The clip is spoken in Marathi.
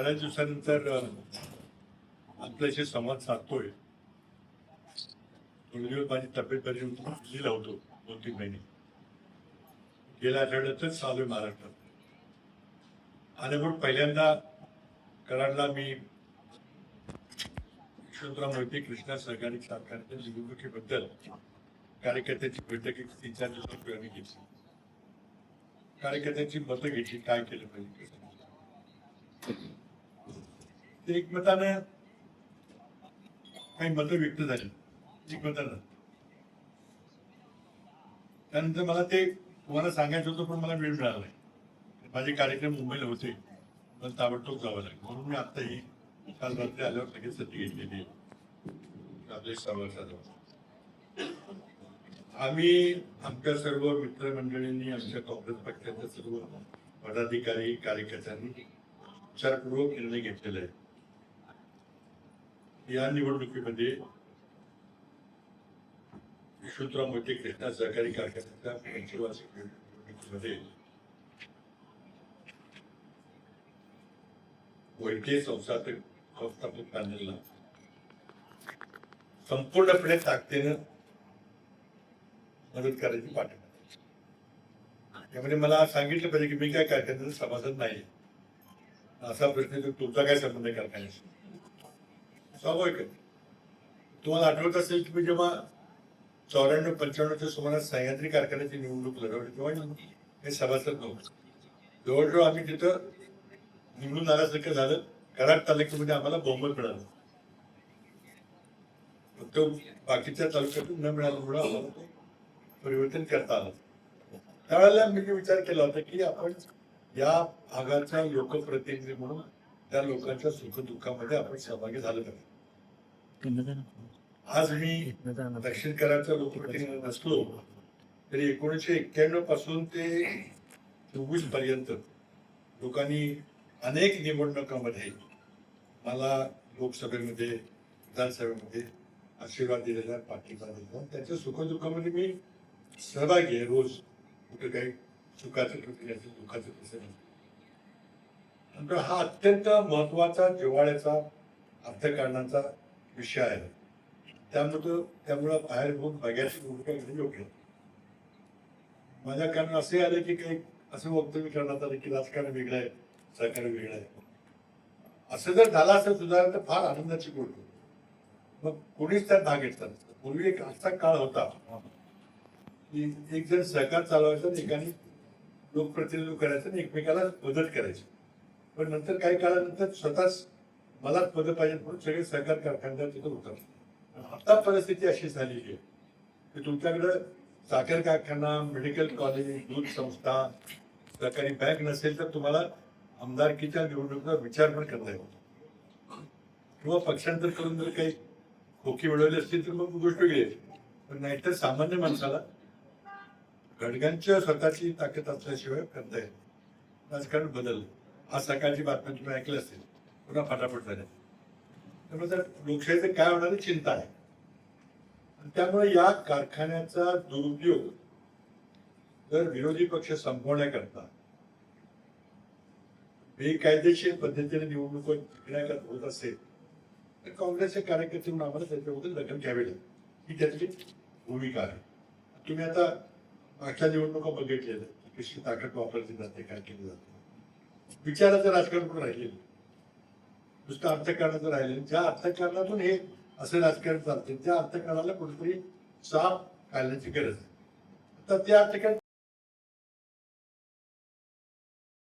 बऱ्याच दिवसानंतर आपल्याशी संवाद साधतोय. थोडे दिवस माझी तब्येत बरी होती, दिल्लीला होतो 2-3 महिने. गेल्या आठवड्यातच आलोय महाराष्ट्रात. आणि मग पहिल्यांदा कराडला मी यशवंतराव मोहिते कृष्णा सहकारी कारखान्याच्या निवडणुकीबद्दल कार्यकर्त्यांची बैठक 3-4 दिवसांपूर्वी घेतली. कार्यकर्त्यांची मतं घेतली, काय केलं पाहिजे. ते एकमतानं काही मतं व्यक्त झाली, एकमतानं. त्यानंतर मला ते तुम्हाला सांगायचं होतं, पण मला वेळ मिळाला नाही. माझे कार्यक्रम मुंबईला होते, पण ताबडतोब जावं लागेल म्हणून मी आत्ताही काल रात्री आल्यावर लगेच संधी घेतलेली आहे. राजेश सावरकर, आम्ही आमच्या सर्व मित्रमंडळींनी, आमच्या काँग्रेस पक्षाच्या सर्व पदाधिकारी कार्यकर्त्यांनी विचारपूर्वक निर्णय घेतलेला आहे. या निवडणुकीमध्ये यशवंतराव मोहिते कृष्णा सहकारी कारखान्याच्या पंचवार्षिक निवडणुकीमध्ये मोहिते संस्थापक पॅनलला संपूर्णपणे ताकदीनं मदत करायची पाठिंबा. त्यामध्ये मला सांगितलं पाहिजे की मी काय कारखान्याचं सभासद नाही, असा प्रश्न तर तुमचा काय संबंध आहे कारखान्याशी? स्वाभाविक आहे. तुम्हाला आठवत असेल की मी जेव्हा 94-95च्या सुमारास सह्याद्री कारखान्याची निवडणूक लढवली तेव्हा हे सभासद नव्हतं. जवळजवळ आम्ही तिथं निवडून आल्यासारखं झालं. कराड तालुक्यामध्ये आम्हाला बहुमत मिळालं, फक्त बाकीच्या तालुक्यातून न मिळाल्यामुळे आम्हाला ते परिवर्तन करता आलं. त्यावेळेला मी विचार केला होता की आपण या भागाचा लोकप्रतिनिधी म्हणून त्या लोकांच्या सुखदुःखामध्ये आपण सहभागी झालं पाहिजे. आज मी दक्षिण कराडचा लोकप्रतिनिधी नसलो तरी 1991 पासून ते 24 पर्यंत लोकांनी अनेक निवडणुकांमध्ये मला लोकसभेमध्ये, विधानसभेमध्ये आशीर्वाद दिलेला, पाठिंबा दिलेला. त्याच्या सुखदुःखामध्ये मी सहभागी आहे. रोज कुठे काही सुखाचं प्रक्रियाचं, दुःखाचं प्रसंग. नंतर हा अत्यंत महत्वाचा जिव्हाळ्याचा अर्थकारणाचा विषय आहे. त्यामुळं बाहेर होऊन बघायची भूमिका घेणं योग्य. माझ्या कारण असे आले की काही असं वक्तव्य करण्यात आलं की राजकारण वेगळं आहे, सहकार्य वेगळं आहे. असं जर झालं असं सुधारण तर फार आनंदाची गोष्ट. मग कोणीच त्यात भाग घेतला. पूर्वी एक असा काळ होता की एक जण सहकार चालवायचा, एकाने लोकप्रतिनिधित्व करायचं आणि एकमेकाला मदत करायची. पण नंतर काही काळानंतर स्वतःच मलाच मदत पाहिजे म्हणून सगळे सहकार कारखानदार तिथं उतरले. आता परिस्थिती अशी झाली आहे की तुमच्याकडं साखर कारखाना, मेडिकल कॉलेज, दूध संस्था, सहकारी बँक नसेल तर तुम्हाला आमदारकीच्या निवडणुकीचा विचार पण करता येतो. किंवा पक्षांतर करून जर काही खोकी मिळवली असतील तर मग गोष्ट वेगळी आहे. पण नाहीतर सामान्य माणसाला घडग्यांच्या स्वतःची ताकद असल्याशिवाय करता येईल. राजकारण बदललं. आज सकाळची बातमी तुम्ही ऐकलं असेल, पुन्हा फटाफट झाल्या. त्यामुळे तर लोकशाहीचं काय होणार चिंता आहे. त्यामुळे या कारखान्याचा दुरुपयोग जर विरोधी पक्ष संपवण्याकरता बेकायदेशीर पद्धतीने निवडणूक जिंकण्याकरता होत असेल तर काँग्रेसचे कार्यकर्ते म्हणून आम्हाला त्याच्याबद्दल दखल घ्यावी लागेल. ही त्याची भूमिका आहे. तुम्ही आता मागच्या निवडणुका बघितलेल्या, कशी ताकद वापरली जाते, काय केलं जाते. विचाराचं राजकारण पण राहिलेलं, नुसतं अर्थकारणाचं राहिलेलं. ज्या अर्थकारणातून हे असं राजकारण चालते त्या अर्थकारणाला कुठेतरी साफ घालण्याची गरज आहे. तर त्या अर्थकारण